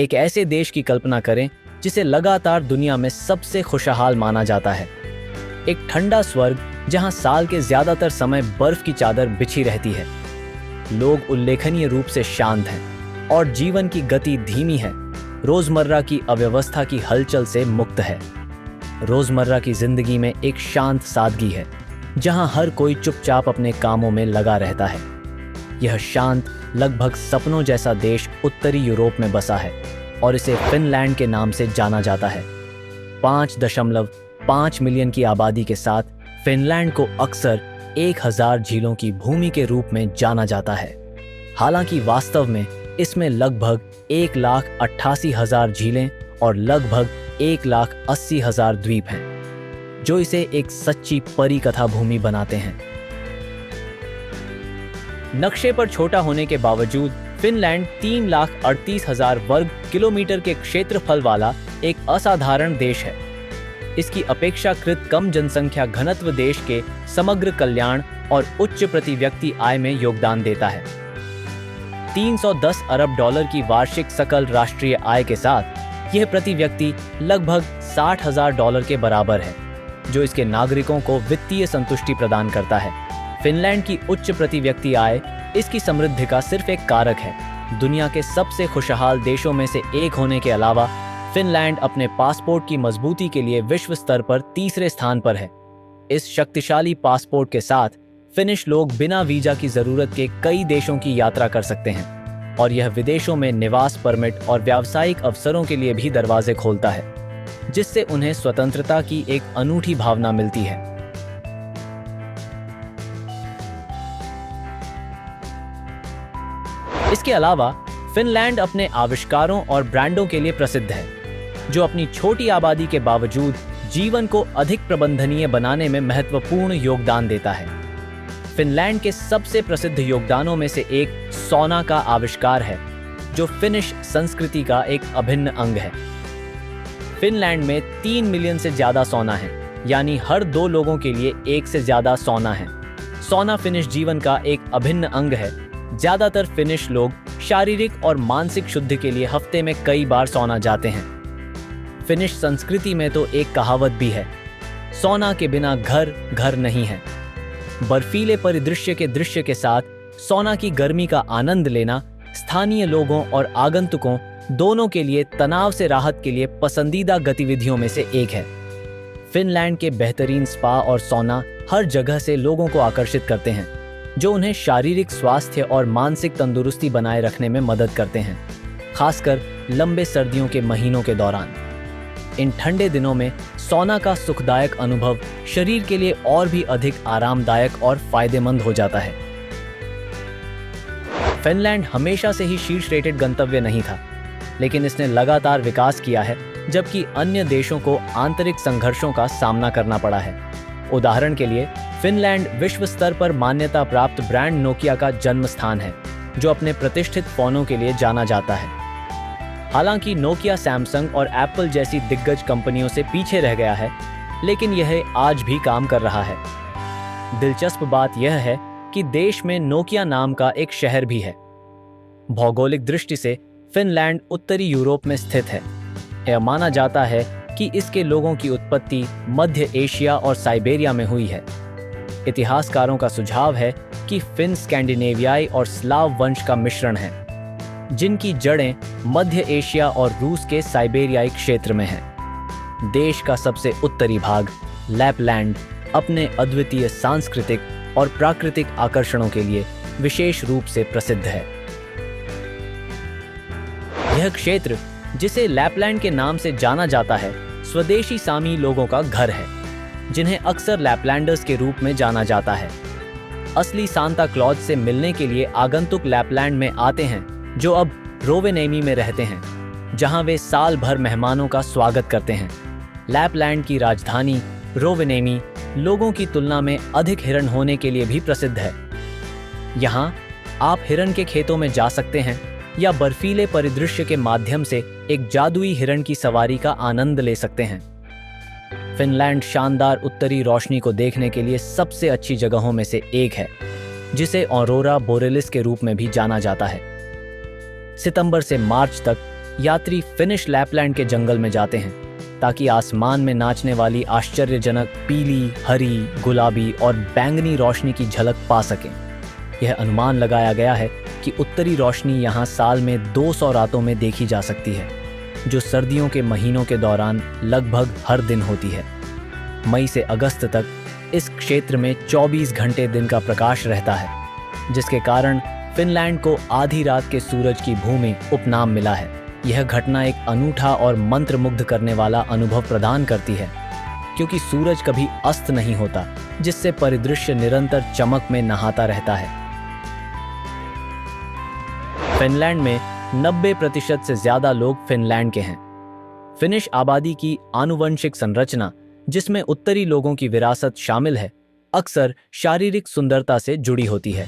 एक ऐसे देश की कल्पना करें जिसे लगातार दुनिया में सबसे खुशहाल माना जाता है। एक ठंडा स्वर्ग जहां साल के ज्यादातर समय बर्फ की चादर बिछी रहती है। लोग उल्लेखनीय रूप से शांत हैं और जीवन की गति धीमी है। रोजमर्रा की अव्यवस्था की हलचल से मुक्त है। रोजमर्रा की जिंदगी में एक शांत सादगी है जहां हर कोई चुपचाप अपने कामों में लगा रहता है। यह शांत, लगभग सपनों जैसा देश उत्तरी यूरोप में बसा है और इसे फिनलैंड के नाम से जाना जाता है। 5.5 मिलियन की आबादी के साथ फिनलैंड को अक्सर 1000 झीलों की भूमि के रूप में जाना जाता है। हालांकि वास्तव में इसमें लगभग 1,88,000 झीलें और लगभग 1,80,000 द्वीप हैं, जो इसे एक सच्ची परी कथा भूमि बनाते हैं। नक्शे पर छोटा होने के बावजूद फिनलैंड 3,38,000 वर्ग किलोमीटर के क्षेत्रफल वाला एक असाधारण देश है। इसकी अपेक्षाकृत कम जनसंख्या घनत्व देश के समग्र कल्याण और उच्च प्रति व्यक्ति आय में योगदान देता है। 310 अरब डॉलर की वार्षिक सकल राष्ट्रीय आय के साथ यह प्रति व्यक्ति लगभग 60,000 डॉलर के बराबर है, जो इसके नागरिकों को वित्तीय संतुष्टि प्रदान करता है। फिनलैंड की उच्च प्रति व्यक्ति आय इसकी समृद्धि का सिर्फ एक कारक है। दुनिया के सबसे खुशहाल देशों में से एक होने के अलावा फिनलैंड अपने पासपोर्ट की मजबूती के लिए विश्व स्तर पर तीसरे स्थान पर है। इस शक्तिशाली पासपोर्ट के साथ फिनिश लोग बिना वीजा की जरूरत के कई देशों की यात्रा कर सकते हैं और यह विदेशों में निवास परमिट और व्यावसायिक अवसरों के लिए भी दरवाजे खोलता है, जिससे उन्हें स्वतंत्रता की एक अनूठी भावना मिलती है। इसके अलावा फिनलैंड अपने आविष्कारों और ब्रांडों के लिए प्रसिद्ध है, जो अपनी छोटी आबादी के बावजूद जीवन को अधिक प्रबंधनीय बनाने में महत्वपूर्ण योगदान देता है। फिनलैंड के सबसे प्रसिद्ध योगदानों में से एक सौना का आविष्कार है, जो फिनिश संस्कृति का एक अभिन्न अंग है। फिनलैंड में 3 मिलियन से ज्यादा सौना है, यानी हर 2 लोगों के लिए एक से ज्यादा सौना है। सौना फिनिश जीवन का एक अभिन्न अंग है। ज्यादातर फिनिश लोग शारीरिक और मानसिक शुद्धि के लिए हफ्ते में कई बार सौना जाते हैं। फिनिश संस्कृति में तो एक कहावत भी है, सौना के बिना घर घर नहीं है। बर्फीले परिदृश्य के दृश्य के साथ सौना की गर्मी का आनंद लेना स्थानीय लोगों और आगंतुकों दोनों के लिए तनाव से राहत के लिए पसंदीदा गतिविधियों में से एक है। फिनलैंड के बेहतरीन स्पा और सौना हर जगह से लोगों को आकर्षित करते हैं, जो उन्हें शारीरिक स्वास्थ्य और मानसिक तंदुरुस्ती बनाए रखने में मदद करते हैं, खासकर लंबे सर्दियों के महीनों के दौरान। इन ठंडे दिनों में सौना का सुखदायक अनुभव शरीर के लिए और भी अधिक आरामदायक और फायदेमंद हो जाता है। फिनलैंड हमेशा से ही शीर्ष रेटेड गंतव्य नहीं था, लेकिन इसने लगातार विकास किया है, जबकि अन्य देशों को आंतरिक संघर्षों का सामना करना पड़ा है। उदाहरण के लिए, फिनलैंड विश्व स्तर पर मान्यता प्राप्त ब्रांड नोकिया का जन्म स्थान है, जो अपने प्रतिष्ठित फोनों के लिए जाना जाता है। हालांकि नोकिया सैमसंग और एप्पल जैसी दिग्गज कंपनियों से पीछे रह गया है, लेकिन यह आज भी काम कर रहा है। दिलचस्प बात यह है कि देश में नोकिया नाम का एक शहर भी है। भौगोलिक दृष्टि से फिनलैंड उत्तरी यूरोप में स्थित है। यह माना जाता है कि इसके लोगों की उत्पत्ति मध्य एशिया और साइबेरिया में हुई है। इतिहासकारों का सुझाव है कि फिन स्कैंडिनेवियाई और स्लाव वंश का मिश्रण है, जिनकी जड़ें मध्य एशिया और रूस के साइबेरियाई क्षेत्र में हैं। देश का सबसे उत्तरी भाग लैपलैंड अपने अद्वितीय सांस्कृतिक और प्राकृतिक आकर्षणों के लिए विशेष रूप से प्रसिद्ध है। यह क्षेत्र, जिसे लैपलैंड के नाम से जाना जाता है, स्वदेशी सामी लोगों का घर है, जिन्हें अक्सर लैपलैंडर्स के रूप में जाना जाता है। असली सांता क्लॉज से मिलने के लिए आगंतुक लैपलैंड में आते हैं, जो अब रोवेनेमी में रहते हैं, जहां वे साल भर मेहमानों का स्वागत करते हैं। लैपलैंड की राजधानी रोवेनेमी लोगों की तुलना में अधिक हिरण होने के लिए भी प्रसिद्ध है। यहां आप हिरण के खेतों में जा सकते हैं या बर्फीले परिदृश्य के माध्यम से एक जादुई हिरण की सवारी का आनंद ले सकते हैं। फिनलैंड शानदार उत्तरी रोशनी को देखने के लिए सबसे अच्छी जगहों में से एक है, जिसे ऑरोरा बोरेलिस के रूप में भी जाना जाता है। सितंबर से मार्च तक यात्री फिनिश लैपलैंड के जंगल में जाते हैं ताकि आसमान में नाचने वाली आश्चर्यजनक पीली, हरी, गुलाबी और बैंगनी रोशनी की झलक पा सकें। यह अनुमान लगाया गया है कि उत्तरी रोशनी यहाँ साल में 200 रातों में देखी जा सकती है, जो सर्दियों के महीनों के दौरान लगभग हर दिन होती है। मई से अगस्त तक इस क्षेत्र में 24 घंटे दिन का प्रकाश रहता है, जिसके कारण फिनलैंड को आधी रात के सूरज की भूमि उपनाम मिला है। यह घटना एक अनूठा और मंत्रमुग्ध करने वाला अनुभव प्रदान करती है, क्योंकि सूरज कभी अस्त नहीं होता, जिससे परिदृश्य निरंतर चमक में नहाता रहता है। फिनलैंड में 90% से ज्यादा लोग फिनलैंड के हैं। फिनिश आबादी की आनुवंशिक संरचना, जिसमें उत्तरी लोगों की विरासत शामिल है, अक्सर शारीरिक सुंदरता से जुड़ी होती है।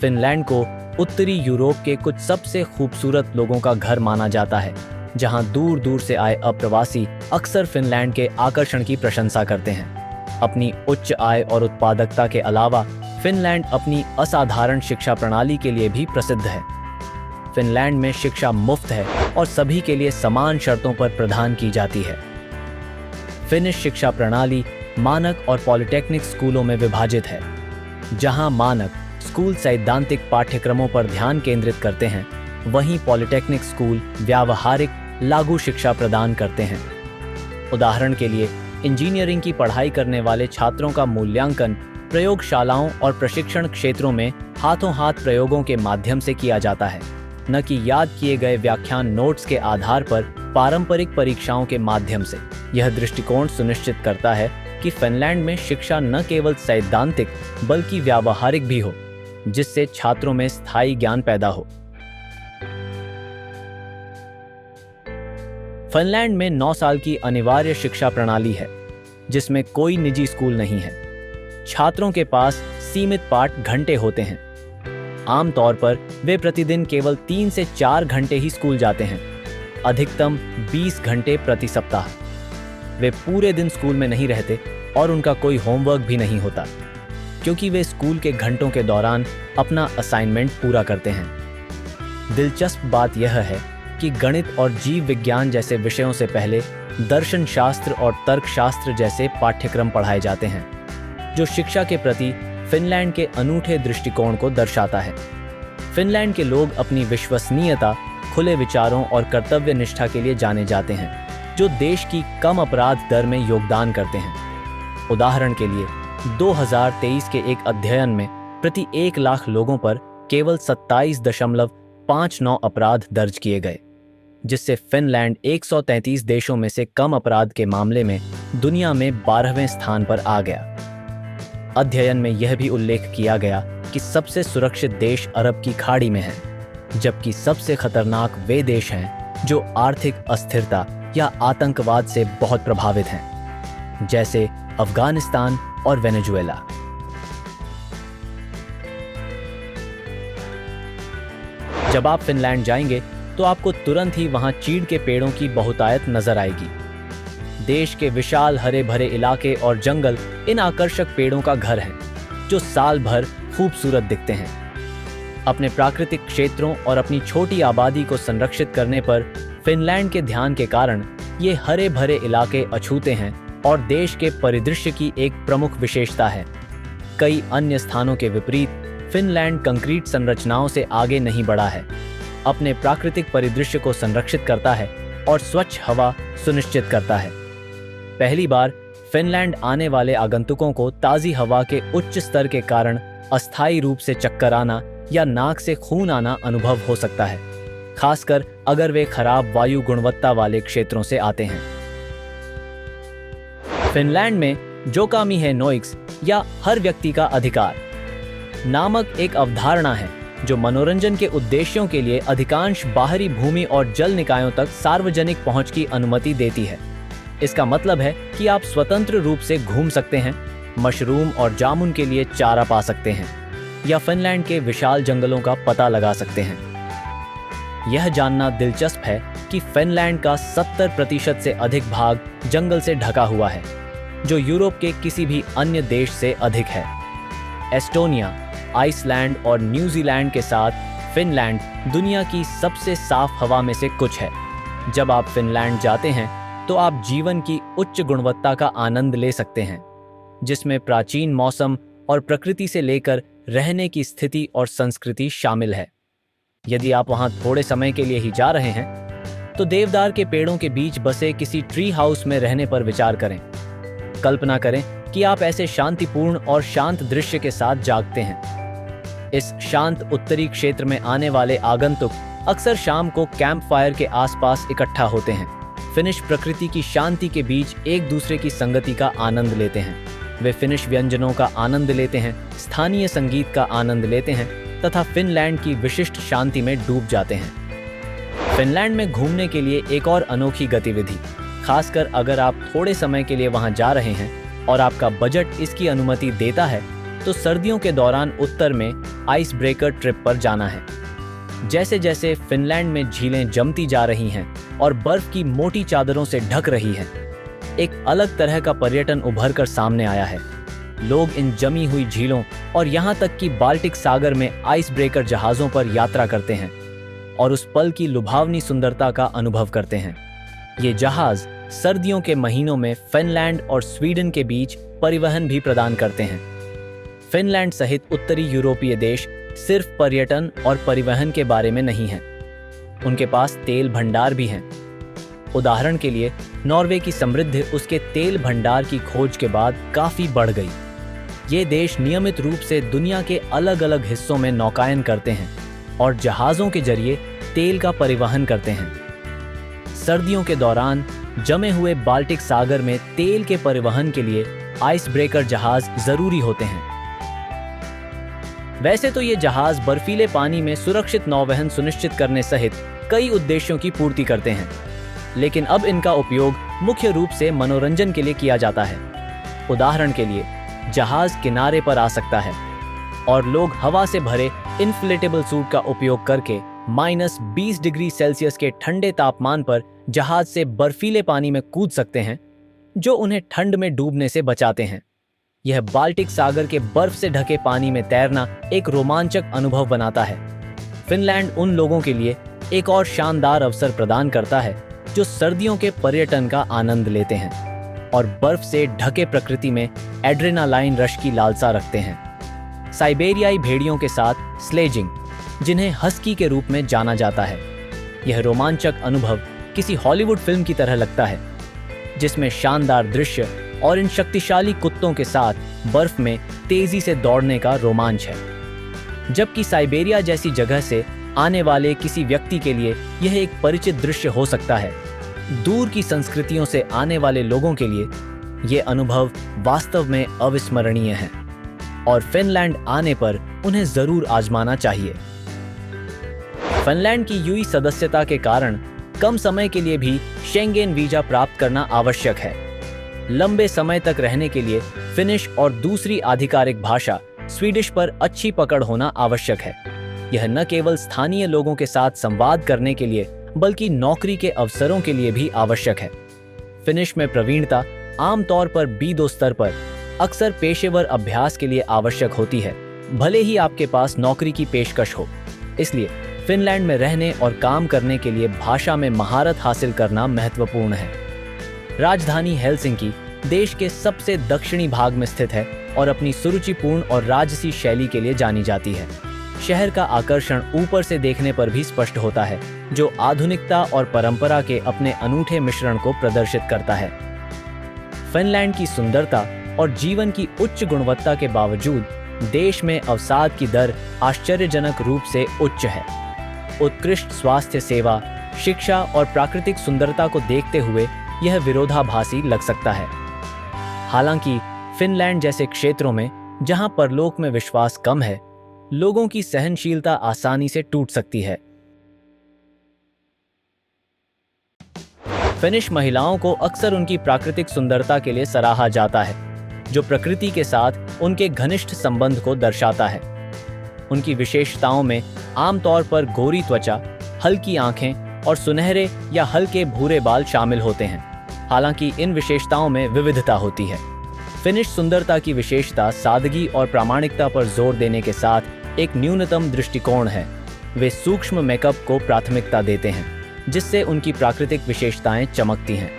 फिनलैंड को उत्तरी यूरोप के कुछ सबसे खूबसूरत लोगों का घर माना जाता है, जहां दूर दूर से आए अप्रवासी अक्सर फिनलैंड के आकर्षण की प्रशंसा करते हैं। अपनी उच्च आय और उत्पादकता के अलावा फिनलैंड अपनी असाधारण शिक्षा प्रणाली के लिए भी प्रसिद्ध है। फिनलैंड में शिक्षा मुफ्त है और सभी के लिए समान शर्तों पर प्रदान की जाती है। फिनिश शिक्षा प्रणाली मानक और पॉलिटेक्निक स्कूलों में विभाजित है। जहां मानक स्कूल सैद्धांतिक पाठ्यक्रमों पर ध्यान केंद्रित करते हैं, वहीं पॉलिटेक्निक स्कूल व्यावहारिक लागू शिक्षा प्रदान करते हैं। उदाहरण के लिए, इंजीनियरिंग की पढ़ाई करने वाले छात्रों का मूल्यांकन प्रयोगशालाओं और प्रशिक्षण क्षेत्रों में हाथों हाथ प्रयोगों के माध्यम से किया जाता है, न कि याद किए गए व्याख्यान नोट्स के आधार पर पारंपरिक परीक्षाओं के माध्यम से। यह दृष्टिकोण सुनिश्चित करता है कि फिनलैंड में शिक्षा न केवल सैद्धांतिक बल्कि व्यावहारिक भी हो, जिससे छात्रों में स्थायी ज्ञान पैदा हो। फिनलैंड में 9 साल की अनिवार्य शिक्षा प्रणाली है, जिसमें कोई निजी स्कूल नहीं है। छात्रों के पास सीमित पाठ घंटे होते हैं। आमतौर पर वे प्रतिदिन केवल 3 से 4 घंटे ही स्कूल जाते हैं, अधिकतम 20 घंटे प्रति सप्ताह। वे पूरे दिन स्कूल में नहीं रहते और उनका कोई होमवर्क भी नहीं होता, क्योंकि वे स्कूल के घंटों के दौरान अपना असाइनमेंट पूरा करते हैं। दिलचस्प बात यह है कि गणित और जीव विज्ञान जैसे विषयों से पहले दर्शन शास्त्र और तर्कशास्त्र जैसे पाठ्यक्रम पढ़ाए जाते हैं, जो शिक्षा के प्रति फिनलैंड के अनूठे दृष्टिकोण को दर्शाता है। फिनलैंड के लोग अपनी विश्वसनीयता, खुले विचारों और कर्तव्य निष्ठा के लिए जाने जाते हैं, जो देश की कम अपराध दर में योगदान करते हैं। उदाहरण के लिए, 2023 के एक अध्ययन में प्रति 1 लाख लोगों पर केवल 27.59 अपराध दर्ज किए गए, जिससे फिनलैंड 133 देशों में से कम अपराध के मामले में दुनिया में 12वें स्थान पर आ गया। अध्ययन में यह भी उल्लेख किया गया कि सबसे सुरक्षित देश अरब की खाड़ी में है, जबकि सबसे खतरनाक वे देश हैं जो आर्थिक अस्थिरता या आतंकवाद से बहुत प्रभावित हैं, जैसे अफगानिस्तान और वेनेजुएला। जब आप फिनलैंड जाएंगे तो आपको तुरंत ही वहां चीड़ के पेड़ों की बहुतायत नजर आएगी। देश के विशाल हरे भरे इलाके और जंगल इन आकर्षक पेड़ों का घर हैं, जो साल भर खूबसूरत दिखते हैं। अपने प्राकृतिक क्षेत्रों और अपनी छोटी आबादी को संरक्षित करने पर फिनलैंड के ध्यान के कारण ये हरे भरे इलाके अछूते हैं और देश के परिदृश्य की एक प्रमुख विशेषता है। कई अन्य स्थानों के विपरीत फिनलैंड कंक्रीट संरचनाओं से आगे नहीं बढ़ा है, अपने प्राकृतिक परिदृश्य को संरक्षित करता है और स्वच्छ हवा सुनिश्चित करता है। पहली बार फिनलैंड आने वाले आगंतुकों को ताज़ी हवा के उच्च स्तर के कारण अस्थायी रूप से चक्कर आना या नाक से खून आना अनुभव हो सकता है, खासकर अगर वे खराब वायु गुणवत्ता वाले क्षेत्रों से आते हैं। फिनलैंड में जोकामिहेनोइक्स या हर व्यक्ति का अधिकार नामक एक अवधारणा है, जो मनोरंजन के उद्देश्यों के लिए अधिकांश बाहरी भूमि और जल निकायों तक सार्वजनिक पहुंच की अनुमति देती है। इसका मतलब है कि आप स्वतंत्र रूप से घूम सकते हैं, मशरूम और जामुन के लिए चारा पा सकते हैं, या फिनलैंड के विशाल जंगलों का पता लगा सकते हैं। यह जानना दिलचस्प है कि फिनलैंड का 70% से अधिक भाग जंगल से ढका हुआ है, जो यूरोप के किसी भी अन्य देश से अधिक है। एस्टोनिया, आइसलैंड और न्यूजीलैंड के साथ फिनलैंड दुनिया की सबसे साफ हवा में से कुछ है। जब आप फिनलैंड जाते हैं तो आप जीवन की उच्च गुणवत्ता का आनंद ले सकते हैं, जिसमें प्राचीन मौसम और प्रकृति से लेकर रहने की स्थिति और संस्कृति शामिल है। यदि आप वहां थोड़े समय के लिए ही जा रहे हैं तो देवदार के पेड़ों के बीच बसे किसी ट्री हाउस में रहने पर विचार करें। कल्पना करें कि आप ऐसे शांतिपूर्ण और शांत दृश्य के साथ जागते हैं। इस शांत उत्तरी क्षेत्र में आने वाले आगंतुक अक्सर शाम को कैंप फायर के आसपास इकट्ठा होते हैं। फिनिश प्रकृति की शांति के बीच एक दूसरे की संगति का आनंद लेते हैं। वे फिनिश व्यंजनों का आनंद लेते हैं, स्थानीय संगीत का आनंद लेते हैं तथा फिनलैंड की विशिष्ट शांति में डूब जाते हैं। फिनलैंड में घूमने के लिए एक और अनोखी गतिविधि, खासकर अगर आप थोड़े समय के लिए वहां जा रहे हैं और आपका बजट इसकी अनुमति देता है, तो सर्दियों के दौरान उत्तर में आइस ब्रेकर ट्रिप पर जाना है। जैसे जैसे फिनलैंड में झीलें जमती जा रही हैं और बर्फ की मोटी चादरों से ढक रही हैं, एक अलग तरह का पर्यटन उभर कर सामने आया है। लोग इन जमी हुई झीलों और यहाँ तक कि बाल्टिक सागर में आइस ब्रेकर जहाज़ों पर यात्रा करते हैं और उस पल की लुभावनी सुंदरता का अनुभव करते हैं। ये जहाज़ सर्दियों के महीनों में फिनलैंड और स्वीडन के बीच परिवहन भी प्रदान करते हैं। फिनलैंड सहित उत्तरी यूरोपीय देश सिर्फ पर्यटन और परिवहन के बारे में नहीं हैं, उनके पास तेल भंडार भी हैं। उदाहरण के लिए नॉर्वे की समृद्धि उसके तेल भंडार की खोज के बाद काफी बढ़ गई। ये देश नियमित रूप से दुनिया के अलग अलग हिस्सों में नौकायन करते हैं और जहाज़ों के जरिए तेल का परिवहन करते हैं। सर्दियों के दौरान जमे हुए बाल्टिक सागर में तेल के परिवहन के लिए आइस ब्रेकर जहाज जरूरी होते हैं। वैसे तो ये जहाज बर्फीले पानी में सुरक्षित नौवहन सुनिश्चित करने सहित कई उद्देश्यों की पूर्ति करते हैं, लेकिन अब इनका उपयोग मुख्य रूप से मनोरंजन के लिए किया जाता है। उदाहरण के लिए जहाज किनारे पर आ सकता है और लोग हवा से भरे इन्फ्लेटेबल सूट का उपयोग करके -20 डिग्री सेल्सियस के ठंडे तापमान पर जहाज से बर्फीले पानी में कूद सकते हैं, जो उन्हें ठंड में डूबने से बचाते हैं। यह बाल्टिक सागर के बर्फ से ढके पानी में तैरना एक रोमांचक अनुभव बनाता है। फिनलैंड उन लोगों के लिए एक और शानदार अवसर प्रदान करता है जो सर्दियों के पर्यटन का आनंद लेते हैं और बर्फ से ढके प्रकृति में एड्रेनालाइन रश की लालसा रखते हैं। साइबेरियाई भेड़ियों के साथ स्लेजिंग, जिन्हें हस्की के रूप में जाना जाता है, यह रोमांचक अनुभव किसी हॉलीवुड फिल्म की तरह लगता है, जिसमें शानदार दृश्य और इन शक्तिशाली कुत्तों के साथ बर्फ में तेजी से दौड़ने का रोमांच है। जबकि साइबेरिया जैसी जगह से आने वाले किसी व्यक्ति के लिए यह एक परिचित दृश्य हो सकता है, दूर की संस्कृतियों से आने वाले लोगों के लिए यह अनुभव वास्तव में अविस्मरणीय है और फिनलैंड आने पर उन्हें जरूर आजमाना चाहिए। फिनलैंड की यूई सदस्यता के कारण कम समय के लिए भी शेंगेन वीजा प्राप्त करना आवश्यक है। लंबे समय तक रहने के लिए फिनिश और दूसरी आधिकारिक भाषा स्वीडिश पर अच्छी पकड़ होना आवश्यक है। यह न केवल स्थानीय लोगों के साथ संवाद करने के लिए बल्कि नौकरी के अवसरों के लिए भी आवश्यक है। फिनिश में प्रवीणता आमतौर पर B2 स्तर पर अक्सर पेशेवर अभ्यास के लिए आवश्यक होती है, भले ही आपके पास नौकरी की पेशकश हो। इसलिए फिनलैंड में रहने और काम करने के लिए भाषा में महारत हासिल करना महत्वपूर्ण है। राजधानी हेलसिंकी देश के सबसे दक्षिणी भाग में स्थित है और अपनी सुरुचिपूर्ण और राजसी शैली के लिए जानी जाती है। शहर का आकर्षण ऊपर से देखने पर भी स्पष्ट होता है, जो आधुनिकता और परंपरा के अपने अनूठे मिश्रण को प्रदर्शित करता है। फिनलैंड की सुंदरता और जीवन की उच्च गुणवत्ता के बावजूद देश में अवसाद की दर आश्चर्यजनक रूप से उच्च है। उत्कृष्ट स्वास्थ्य सेवा, शिक्षा और प्राकृतिक सुंदरता को देखते हुए यह विरोधाभासी लग सकता है। हालांकि फिनलैंड जैसे क्षेत्रों में जहां परलोक में विश्वास कम है, लोगों की सहनशीलता आसानी से टूट सकती है। फिनिश महिलाओं को अक्सर उनकी प्राकृतिक सुंदरता के लिए सराहा जाता है, जो प्रकृति के साथ उनके घनिष्ठ संबंध को दर्शाता है। उनकी विशेषताओं में आमतौर पर गोरी त्वचा, हल्की आंखें और सुनहरे या हल्के भूरे बाल शामिल होते हैं। हालांकि इन विशेषताओं में विविधता होती है। फिनिश सुंदरता की विशेषता सादगी और प्रामाणिकता पर जोर देने के साथ एक न्यूनतम दृष्टिकोण है। वे सूक्ष्म मेकअप को प्राथमिकता देते हैं, जिससे उनकी प्राकृतिक विशेषताएं चमकती हैं।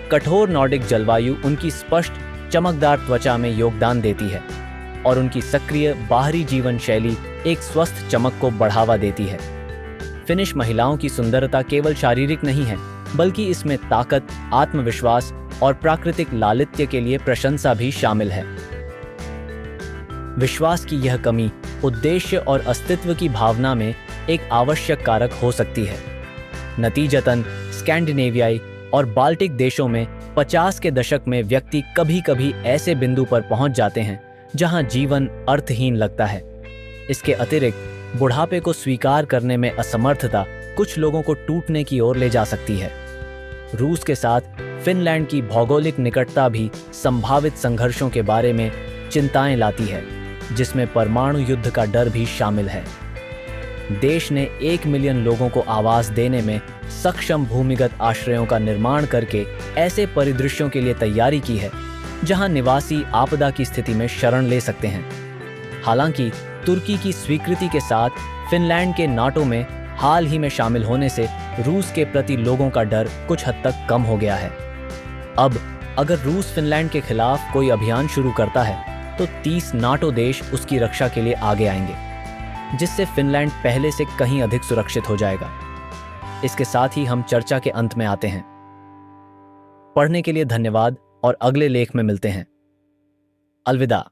कठोर नॉर्डिक जलवायु उनकी स्पष्ट चमकदार त्वचा में योगदान देती है और उनकी सक्रिय बाहरी जीवन शैली एक स्वस्थ चमक को बढ़ावा देती है। फिनिश महिलाओं की सुंदरता केवल शारीरिक नहीं है, बल्कि इसमें ताकत, आत्मविश्वास और प्राकृतिक लालित्य के लिए प्रशंसा भी शामिल है। विश्वास की यह कमी उद्देश्य और अस्तित्व की भावना में एक आवश्यक कारक हो सकती है। नतीजतन स्कैंडिनेवियाई और बाल्टिक देशों में 50 के दशक में व्यक्ति कभी-कभी ऐसे बिंदु पर पहुंच जाते हैं जहां जीवन अर्थहीन लगता है। इसके अतिरिक्त बुढ़ापे को स्वीकार करने में असमर्थता कुछ लोगों को टूटने की ओर ले जा सकती है। रूस के साथ फिनलैंड की भौगोलिक निकटता भी संभावित संघर्षों के बारे में चिंताएं लाती है, जिसमें परमाणु युद्ध का डर भी शामिल है। देश ने 1 मिलियन लोगों को आवास देने में सक्षम भूमिगत आश्रयों का निर्माण करके ऐसे परिदृश्यों के लिए तैयारी की है जहां निवासी आपदा की स्थिति में शरण ले सकते हैं। हालांकि तुर्की की स्वीकृति के साथ फिनलैंड के नाटो में हाल ही में शामिल होने से रूस के प्रति लोगों का डर कुछ हद तक कम हो गया है। अब अगर रूस फिनलैंड के खिलाफ कोई अभियान शुरू करता है तो 30 नाटो देश उसकी रक्षा के लिए आगे आएंगे, जिससे फिनलैंड पहले से कहीं अधिक सुरक्षित हो जाएगा। इसके साथ ही हम चर्चा के अंत में आते हैं। पढ़ने के लिए धन्यवाद और अगले लेख में मिलते हैं। अलविदा।